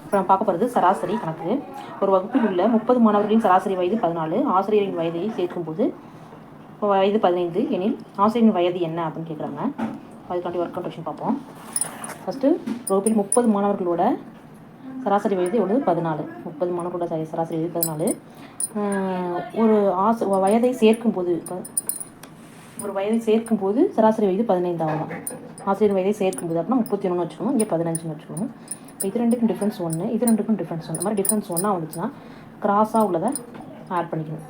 இப்போ நம்ம பார்க்க போகிறது சராசரி கணக்கு. ஒரு வகுப்பில் உள்ள 30 மாணவர்களின் சராசரி வயது 14. ஆசிரியரின் வயதை சேர்க்கும்போது வயது 15 எனில் ஆசிரியரின் வயது என்ன அப்படின்னு கேட்குறாங்க. அதுக்காண்டி ஒர்க் அவுட் கொஷின் பார்ப்போம். ஃபஸ்ட்டு வகுப்பில் 30 மாணவர்களோட சராசரி வயது எவ்வளவு? 14. 30 மாணவர்களோட சராசரி வயது 14. ஒரு வயதை சேர்க்கும்போது சராசரி வயது 15 ஆகும். ஆசிரியர் வயதை சேர்க்கும்போது அப்படின்னா 31 வச்சுக்கணும், இங்கே 15 வச்சுக்கணும். இப்போ இது ரெண்டுக்கும் டிஃப்ரென்ஸ் 1, இது ரெண்டுக்கும் டிஃப்ரென்ஸ் 1. இந்த மாதிரி டிஃப்ரென்ஸ் 1 வந்துச்சுன்னா கிராஸாக உள்ளதை ஆட் பண்ணிக்கணும்.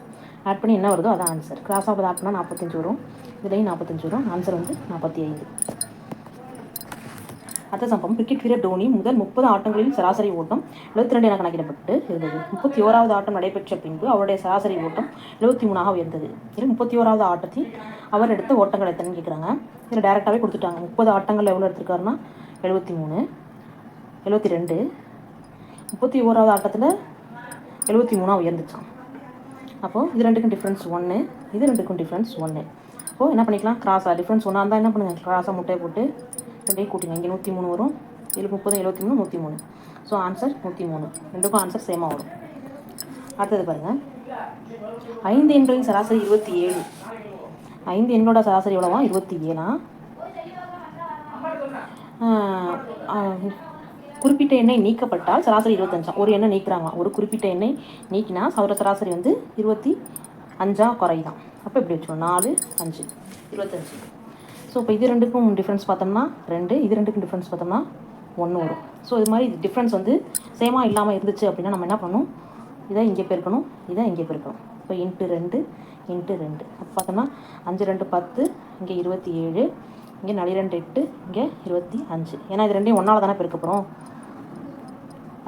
ஆட் பண்ணி என்ன வருதோ அதான் ஆன்சர். கிராஸாக உள்ளதை ஆட் பண்ணால் 45 வரும், இதுலேயும் 45 வரும். ஆன்சர் வந்து 45. அடுத்த சம்பவம், கிரிக்கெட் வீரர் டோனி முதல் 30 ஆட்டங்களில் சராசரி ஓட்டம் 72 என கணக்கிடப்பட்டு இருந்தது. 31வது ஆட்டம் நடைபெற்ற பின்பு அவருடைய சராசரி ஓட்டம் 73ஆக உயர்ந்தது. இதில் 31வது ஆட்டத்தில் அவர் எடுத்த ஓட்டங்கள் எத்தனைன்னு கேட்குறாங்க. இதில் டேரெக்டாகவே கொடுத்துட்டாங்க. 30 ஆட்டங்கள் எவ்வளோ எடுத்திருக்காருன்னா 73, 72. 31வது ஆட்டத்தில் 73ஆக உயர்ந்துச்சான். அப்போது இது ரெண்டுக்கும் டிஃப்ரென்ஸ் 1, இது ரெண்டுக்கும் டிஃப்ரென்ஸ் 1. அப்போது என்ன பண்ணிக்கலாம், கிராஸாக டிஃப்ரென்ஸ் 1 இருந்தால் என்ன பண்ணுங்கள், கிராஸாக முட்டையை போட்டு ரெண்டையும் கூட்டிங்க. இங்கே 103 வரும், இதில் 30, 73, 103. So answer 103. ரெண்டுக்கும் ஆன்சர் சேமாக வரும். அடுத்தது பாருங்கள், 5 எண்களின் சராசரி 27. 5 எண்களோட சராசரி எவ்வளவா? 27. குறிப்பிட்ட எண்ணை நீக்கப்பட்டால் சராசரி 25. ஒரு எண்ணை நீக்கிறாங்க, ஒரு குறிப்பிட்ட எண்ணை நீக்கினா அவரோட சராசரி வந்து 25 குறைதான். அப்போ இப்படி வச்சுக்கணும், 4, 5, 25. ஸோ இப்போ இது ரெண்டுக்கும் டிஃப்ரென்ஸ் பார்த்தோம்னா 2, இது ரெண்டுக்கும் டிஃப்ரென்ஸ் பார்த்தோம்னா 1 வரும். ஸோ இது மாதிரி டிஃப்ரென்ஸ் வந்து சேமாக இல்லாமல் இருந்துச்சு அப்படின்னா நம்ம என்ன பண்ணணும், இதை இங்கே பெருக்கணும், இதை இங்கே பெருக்கணும். இப்போ இன்ட்டு 2 இன்ட்டு 2 அப்போ பார்த்தோம்னா 5 2 10, இங்கே 27, இங்கே 4 2 8, இங்கே 25. ஏன்னா இது ரெண்டையும் ஒன்றால் தானே பெருக்க போகிறோம்,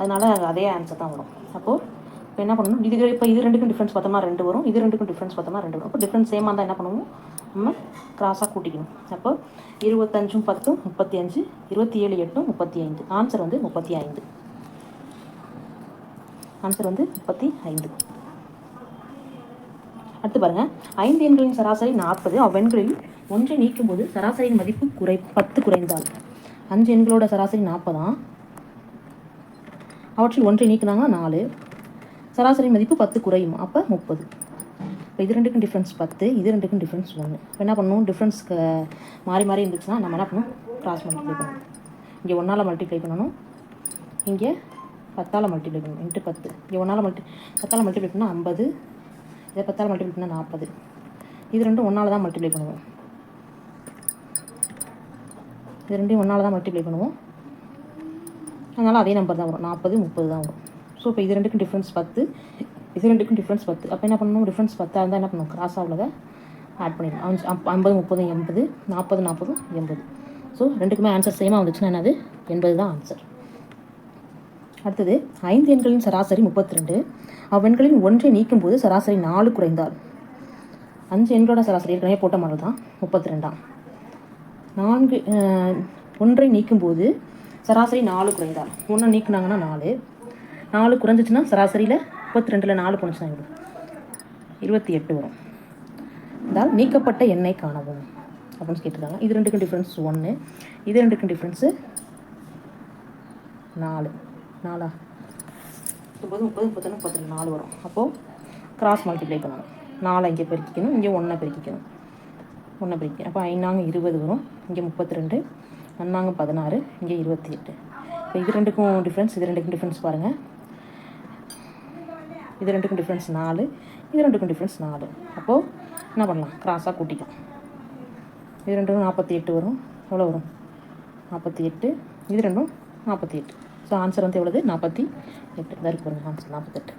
அதனால் அதே ஆன்சர் தான் வரும். அப்போது இப்போ என்ன பண்ணணும், இப்போ இது ரெண்டுக்கும் டிஃப்ரென்ஸ் பார்த்தோம்னா 2 வரும், இது ரெண்டுக்கும் டிஃப்ரென்ஸ் பார்த்தோம்னா 2 வரும். அப்போ டிஃப்ரென்ஸ் சேமாக இருந்தால் என்ன பண்ணுவோம், நம்ம கிராஸாக கூட்டிக்கணும். அப்போ 25 10 35, 27 8 35. ஆன்சர் வந்து 35. ஆன்சர் வந்து 35. அடுத்து பாருங்கள், 5 எண்களின் சராசரி 40. அவ்வெண்களில் ஒன்றை நீக்கும்போது சராசரியின் மதிப்பு 10 குறைந்தால். 5 எண்களோட சராசரி 40. அவற்றில் ஒன்றை நீக்கினாங்க 4, சராசரி மதிப்பு 10 குறையும், அப்போ 30. இப்போ இது ரெண்டுக்கும் டிஃப்ரென்ஸ் 10, இது ரெண்டுக்கும் டிஃப்ரென்ஸ் 1. இப்போ என்ன பண்ணணும், டிஃப்ரென்ஸ்க்கு மாறி மாறி இருந்துச்சுன்னா நம்ம என்ன பண்ணணும், கிராஸ் மல்டிப்ளை பண்ணணும். இங்கே 1ஆல் மல்டிப்ளை பண்ணணும், இங்கே 10ஆல் மல்டிப்ளை பண்ணணும், இன்ட்டு 10. இங்கே 10ஆல் மல்டிப்ளை பண்ணால் 50, இதை 10ஆல் மல்டிப்ளை பண்ணால் 40. இது ரெண்டும் 1ஆல் தான் மல்டிப்ளை பண்ணுவோம், இது ரெண்டையும் 1ஆல் தான் மல்டிப்ளை பண்ணுவோம். அதனால் அதே நம்பர் தான் வரும், 40 30 தான் வரும். ஸோ இப்போ இது ரெண்டுக்கும் டிஃப்ரென்ஸ் 10, இது ரெண்டுக்கும் டிஃப்ரென்ஸ் 10. அப்போ என்ன பண்ணணும், டிஃப்ரென்ஸ் 10 இருந்தால் என்ன பண்ணணும், கிராஸாக உள்ளதை ஆட் பண்ணிடணும். 50 30 80, 40 40 80. ஸோ ரெண்டுக்குமே ஆன்சர் சேமாக வந்துச்சுன்னா என்னது, 80 தான் ஆன்சர். அடுத்தது, 5 எண்களின் சராசரி 32. அவ்வெண்களின் ஒன்றை நீக்கும்போது சராசரி 4 குறைந்தால். 5 எண்களோட சராசரி ஏற்கனவே போட்ட மாதிரி தான் 32. 4 ஒன்றை நீக்கும்போது சராசரி 4 குறைந்தால். 1 நீக்குனாங்கன்னா 4 குறைஞ்சிச்சுன்னா சராசரியில் 32ல் 4 போணுச்சுன்னா 28 வரும். இருந்தால் நீக்கப்பட்ட எண்ணை காணவும் அப்படின்னு கேட்டிருக்காங்க. இது ரெண்டுக்கும் டிஃப்ரென்ஸ் 1, இது ரெண்டுக்கும் டிஃப்ரென்ஸு 4. 9 30 31 32 4 வரும். அப்போது கிராஸ் மல்டிப்ளை பண்ணணும். 4 இங்கே பெருக்கிக்கணும், இங்கே 1 பெருக்கிக்கணும், 1 பெருக்கிக்கணும். அப்போ 5 20 வரும், இங்கே 32, 1 16, இங்கே 28. இப்போ இது ரெண்டுக்கும் டிஃப்ரென்ஸ், இது ரெண்டுக்கும் டிஃப்ரென்ஸ் பாருங்கள். இது ரெண்டுக்கும் டிஃப்ரென்ஸ் 4, இது ரெண்டுக்கும் டிஃப்ரென்ஸ் 4. அப்போது என்ன பண்ணலாம், கிராஸாக கூட்டிக்கலாம். இது ரெண்டும் 48 வரும், எவ்வளோ வரும் 48, இது ரெண்டும் 48. ஸோ ஆன்சர் வந்து எவ்வளவு, 48. இதாக இருக்கு பாருங்கள், ஆன்சர் 48.